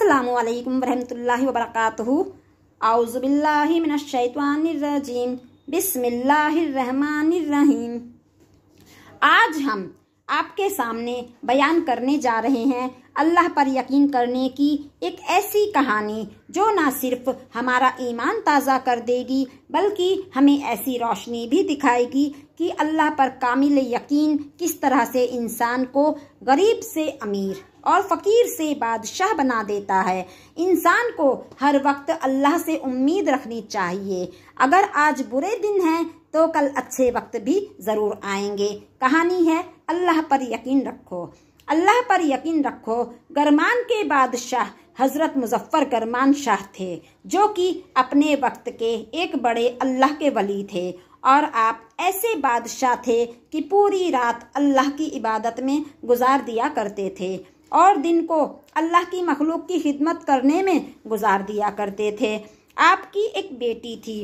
अस्सलामु अलैकुम वरहमतुल्लाहि वबरकातुहू। औज़ु बिल्लाहि मिनश शैतानिर रजीम। बिस्मिल्लाहिर रहमानिर रहीम। आज हम आपके सामने बयान करने जा रहे हैं अल्लाह पर यकीन करने की एक ऐसी कहानी जो ना सिर्फ हमारा ईमान ताज़ा कर देगी बल्कि हमें ऐसी रोशनी भी दिखाएगी कि अल्लाह पर कामिल यकीन किस तरह से इंसान को गरीब से अमीर और फकीर से बादशाह बना देता है। इंसान को हर वक्त अल्लाह से उम्मीद रखनी चाहिए। अगर आज बुरे दिन हैं तो कल अच्छे वक्त भी जरूर आएंगे। कहानी है अल्लाह पर यकीन रखो। अल्लाह पर यकीन रखो। गरमान के बादशाह हजरत मुजफ्फर गरमान शाह थे जो कि अपने वक्त के एक बड़े अल्लाह के वली थे और आप ऐसे बादशाह थे कि पूरी रात अल्लाह की इबादत में गुजार दिया करते थे और दिन को अल्लाह की मखलूक की खिदमत करने में गुजार दिया करते थे। आपकी एक बेटी थी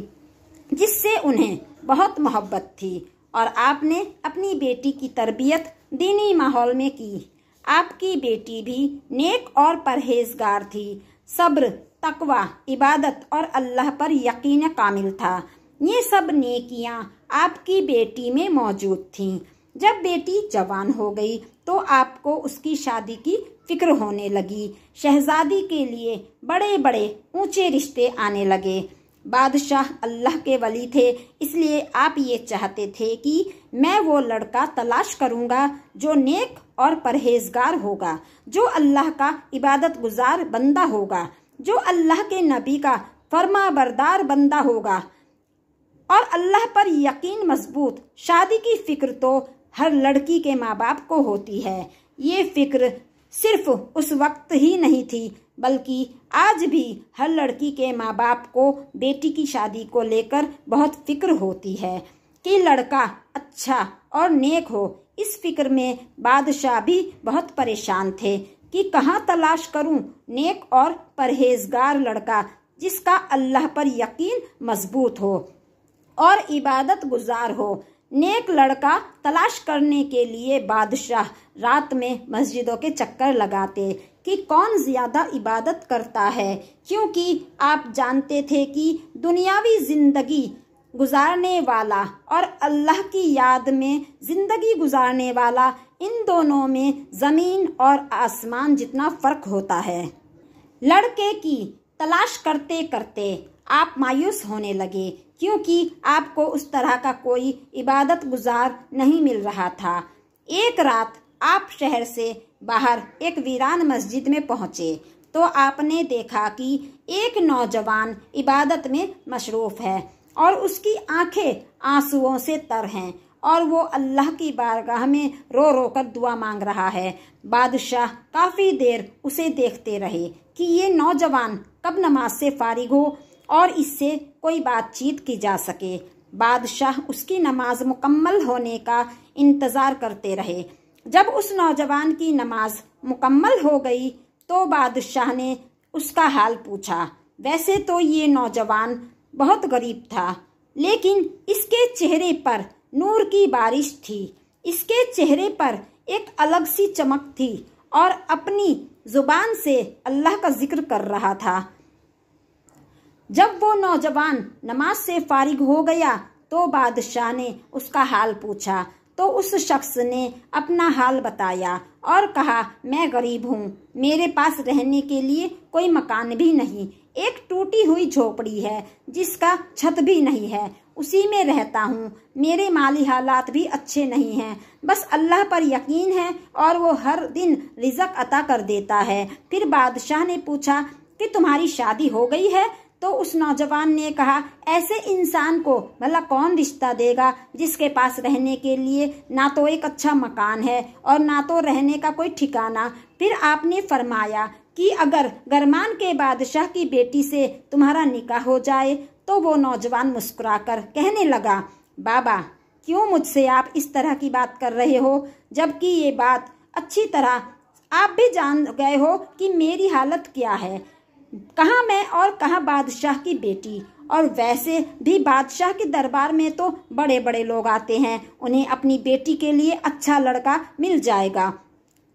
जिससे उन्हें बहुत मोहब्बत थी और आपने अपनी बेटी की तरबियत दीनी माहौल में की। आपकी बेटी भी नेक और परहेजगार थी। सब्र, तकवा, इबादत और अल्लाह पर यकीन कामिल था। ये सब नेकियां आपकी बेटी में मौजूद थीं। जब बेटी जवान हो गई तो आपको उसकी शादी की फिक्र होने लगी। शहजादी के लिए बड़े बड़े ऊंचे रिश्ते आने लगे। बादशाह अल्लाह के वली थे, इसलिए आप ये चाहते थे कि मैं वो लड़का तलाश करूंगा जो नेक और परहेजगार होगा, जो अल्लाह का इबादत गुजार बंदा होगा, जो अल्लाह के नबी का फरमाबरदार बंदा होगा और अल्लाह पर यकीन मजबूत। शादी की फिक्र तो हर लड़की के माँ बाप को होती है। ये फिक्र सिर्फ उस वक्त ही नहीं थी बल्कि आज भी हर लड़की के माँ बाप को बेटी की शादी को लेकर बहुत फिक्र होती है कि लड़का अच्छा और नेक हो। इस फिक्र में बादशाह भी बहुत परेशान थे कि कहाँ तलाश करूं नेक और परहेजगार लड़का जिसका अल्लाह पर यकीन मजबूत हो और इबादत गुजार हो। नेक लड़का तलाश करने के लिए बादशाह रात में मस्जिदों के चक्कर लगाते कि कौन ज्यादा इबादत करता है, क्योंकि आप जानते थे कि दुनियावी जिंदगी गुजारने वाला और अल्लाह की याद में जिंदगी गुजारने वाला, इन दोनों में जमीन और आसमान जितना फर्क होता है। लड़के की तलाश करते करते आप मायूस होने लगे क्योंकि आपको उस तरह का कोई इबादत गुजार नहीं मिल रहा था। एक रात आप शहर से बाहर एक वीरान मस्जिद में पहुंचे तो आपने देखा कि एक नौजवान इबादत में मशरूफ है और उसकी आंखें आंसुओं से तर हैं और वो अल्लाह की बारगाह में रो रो कर दुआ मांग रहा है। बादशाह काफी देर उसे देखते रहे कि ये नौजवान कब नमाज से फारिग हो और इससे कोई बातचीत की जा सके। बादशाह उसकी नमाज मुकम्मल होने का इंतजार करते रहे। जब उस नौजवान की नमाज मुकम्मल हो गई तो बादशाह ने उसका हाल पूछा। वैसे तो ये नौजवान बहुत गरीब था, लेकिन इसके चेहरे पर नूर की बारिश थी। इसके चेहरे पर एक अलग सी चमक थी और अपनी जुबान से अल्लाह का जिक्र कर रहा था। जब वो नौजवान नमाज से फारिग हो गया तो बादशाह ने उसका हाल पूछा तो उस शख्स ने अपना हाल बताया और कहा, मैं गरीब हूँ, मेरे पास रहने के लिए कोई मकान भी नहीं, एक टूटी हुई झोपड़ी है जिसका छत भी नहीं है, उसी में रहता हूँ। मेरे माली हालात भी अच्छे नहीं हैं, बस अल्लाह पर यकीन है और वो हर दिन रिज़्क अता कर देता है। फिर बादशाह ने पूछा कि तुम्हारी शादी हो गई है? तो उस नौजवान ने कहा, ऐसे इंसान को भला कौन रिश्ता देगा जिसके पास रहने के लिए ना तो एक अच्छा मकान है और ना तो रहने का कोई ठिकाना। फिर आपने फरमाया कि अगर गरमान के बादशाह की बेटी से तुम्हारा निकाह हो जाए। तो वो नौजवान मुस्कुराकर कहने लगा, बाबा क्यों मुझसे आप इस तरह की बात कर रहे हो, जबकि ये बात अच्छी तरह आप भी जान गए हो कि मेरी हालत क्या है। कहाँ मैं और कहाँ बादशाह की बेटी, और वैसे भी बादशाह के दरबार में तो बड़े बड़े लोग आते हैं, उन्हें अपनी बेटी के लिए अच्छा लड़का मिल जाएगा।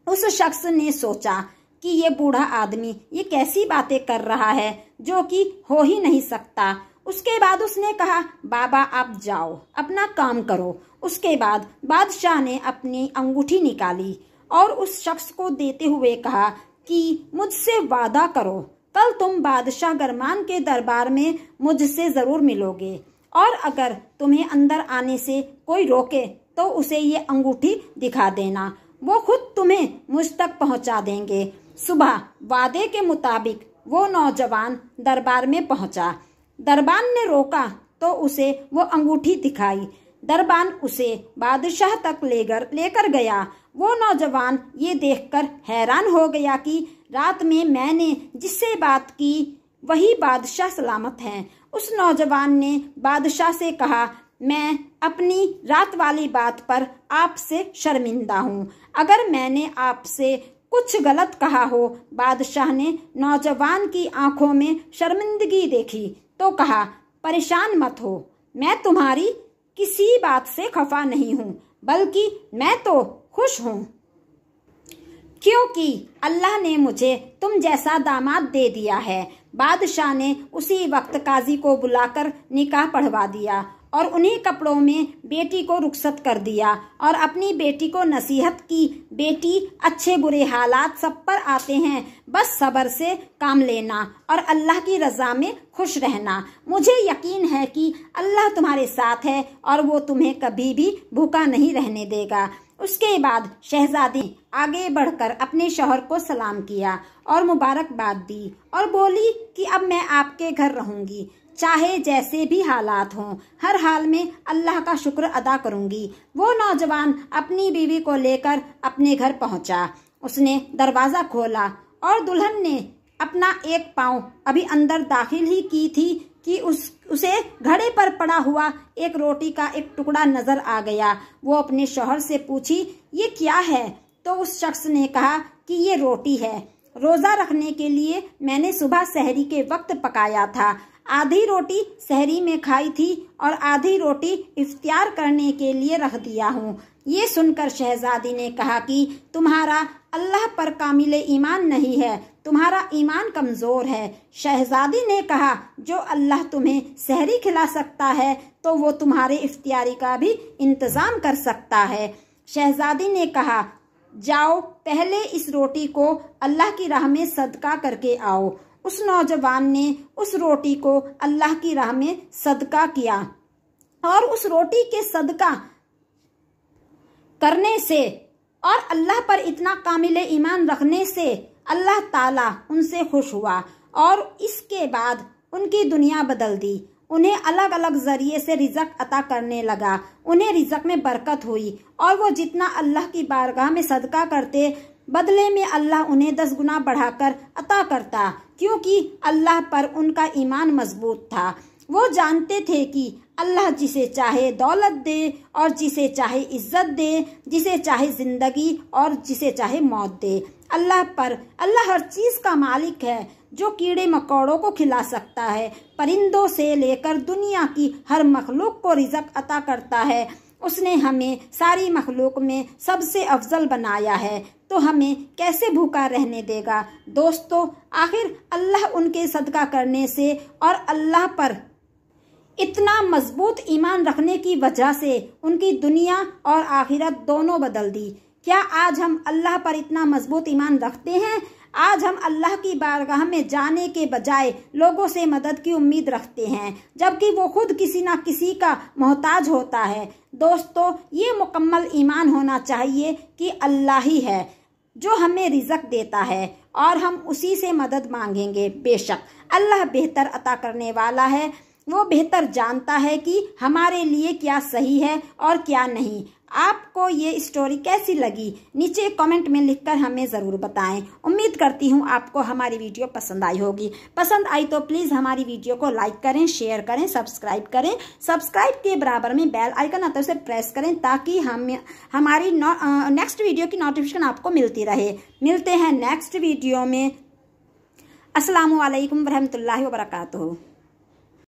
उस शख्स ने सोचा कि ये बूढ़ा आदमी ये कैसी बातें कर रहा है जो कि हो ही नहीं सकता। उसके बाद उसने कहा, बाबा आप जाओ, अपना काम करो। उसके बाद बादशाह ने अपनी अंगूठी निकाली और उस शख्स को देते हुए कहा कि मुझसे वादा करो, कल तुम बादशाह गरमान के दरबार में मुझसे जरूर मिलोगे, और अगर तुम्हें अंदर आने से कोई रोके तो उसे ये अंगूठी दिखा देना, वो खुद तुम्हें मुझ तक पहुंचा देंगे। सुबह वादे के मुताबिक वो नौजवान दरबार में पहुंचा। दरबान ने रोका तो उसे वो अंगूठी दिखाई। दरबान उसे बादशाह तक लेकर गया। वो नौजवान ये देखकर हैरान हो गया कि रात में मैंने जिससे बात की वही बादशाह सलामत हैं। उस नौजवान ने बादशाह से कहा, मैं अपनी रात वाली बात पर आपसे शर्मिंदा हूँ, अगर मैंने आपसे कुछ गलत कहा हो। बादशाह ने नौजवान की आंखों में शर्मिंदगी देखी तो कहा, परेशान मत हो, मैं तुम्हारी किसी बात से खफा नहीं हूँ, बल्कि मैं तो खुश हूँ क्योंकि अल्लाह ने मुझे तुम जैसा दामाद दे दिया है। बादशाह ने उसी वक्त काजी को बुलाकर निकाह पढ़वा दिया और उन्हीं कपड़ों में बेटी को रुखसत कर दिया और अपनी बेटी को नसीहत की, बेटी अच्छे बुरे हालात सब पर आते हैं, बस सब्र से काम लेना और अल्लाह की रजा में खुश रहना। मुझे यकीन है कि अल्लाह तुम्हारे साथ है और वो तुम्हें कभी भी भूखा नहीं रहने देगा। उसके बाद शहजादी आगे बढ़कर अपने शौहर को सलाम किया और मुबारकबाद दी और बोली कि अब मैं आपके घर रहूंगी, चाहे जैसे भी हालात हों, हर हाल में अल्लाह का शुक्र अदा करूंगी। वो नौजवान अपनी बीवी को लेकर अपने घर पहुंचा। उसने दरवाजा खोला और दुल्हन ने अपना एक पांव अभी अंदर दाखिल ही की थी कि उसे घड़े पर पड़ा हुआ एक रोटी का एक टुकड़ा नजर आ गया। वो अपने शौहर से पूछी, ये क्या है? तो उस शख्स ने कहा कि ये रोटी है, रोजा रखने के लिए मैंने सुबह सहरी के वक्त पकाया था। आधी रोटी सहरी में खाई थी और आधी रोटी इफ्तियार करने के लिए रख दिया हूँ। ये सुनकर शहजादी ने कहा कि तुम्हारा अल्लाह पर कामिल ईमान नहीं है, तुम्हारा ईमान कमजोर है। शहजादी ने कहा, जो अल्लाह तुम्हें सहरी खिला सकता है तो वो तुम्हारे इफ्तियारी का भी इंतजाम कर सकता है। शहजादी ने कहा, जाओ पहले इस रोटी को अल्लाह की राह में सदका करके आओ। उस नौजवान ने उस रोटी को अल्लाह की राह में सदका किया और उस रोटी के सदका करने से और अल्लाह पर इतना कामिल ईमान रखने से अल्लाह ताला उनसे खुश हुआ और इसके बाद उनकी दुनिया बदल दी। उन्हें अलग अलग जरिए से रिज़्क अता करने लगा। उन्हें रिज़्क में बरकत हुई और वो जितना अल्लाह की बारगाह में सदका करते, बदले में अल्लाह उन्हें 10 गुना बढ़ाकर अता करता, क्योंकि अल्लाह पर उनका ईमान मजबूत था। वो जानते थे कि अल्लाह जिसे चाहे दौलत दे और जिसे चाहे इज्जत दे, जिसे चाहे जिंदगी और जिसे चाहे मौत दे। अल्लाह हर चीज का मालिक है, जो कीड़े मकोड़ों को खिला सकता है, परिंदों से लेकर दुनिया की हर मखलूक को रिज़्क अता करता है। उसने हमें सारी मखलूक में सबसे अफजल बनाया है, तो हमें कैसे भूखा रहने देगा। दोस्तों, आखिर अल्लाह उनके सदका करने से और अल्लाह पर इतना मजबूत ईमान रखने की वजह से उनकी दुनिया और आखिरत दोनों बदल दी। क्या आज हम अल्लाह पर इतना मजबूत ईमान रखते हैं? आज हम अल्लाह की बारगाह में जाने के बजाय लोगों से मदद की उम्मीद रखते हैं, जबकि वो खुद किसी ना किसी का मोहताज होता है। दोस्तों, ये मुकम्मल ईमान होना चाहिए कि अल्लाह ही है जो हमें रिज़्क देता है और हम उसी से मदद मांगेंगे। बेशक अल्लाह बेहतर अता करने वाला है, वो बेहतर जानता है कि हमारे लिए क्या सही है और क्या नहीं। आपको ये स्टोरी कैसी लगी नीचे कमेंट में लिखकर हमें ज़रूर बताएं। उम्मीद करती हूँ आपको हमारी वीडियो पसंद आई होगी। पसंद आई तो प्लीज़ हमारी वीडियो को लाइक करें, शेयर करें, सब्सक्राइब करें। सब्सक्राइब के बराबर में बेल आइकन आता है, उसे प्रेस करें ताकि हमारी नेक्स्ट वीडियो की नोटिफिकेशन आपको मिलती रहे। मिलते हैं नेक्स्ट वीडियो में। अस्सलामु अलैकुम वरहमतुल्लाहि वबरकातुहू।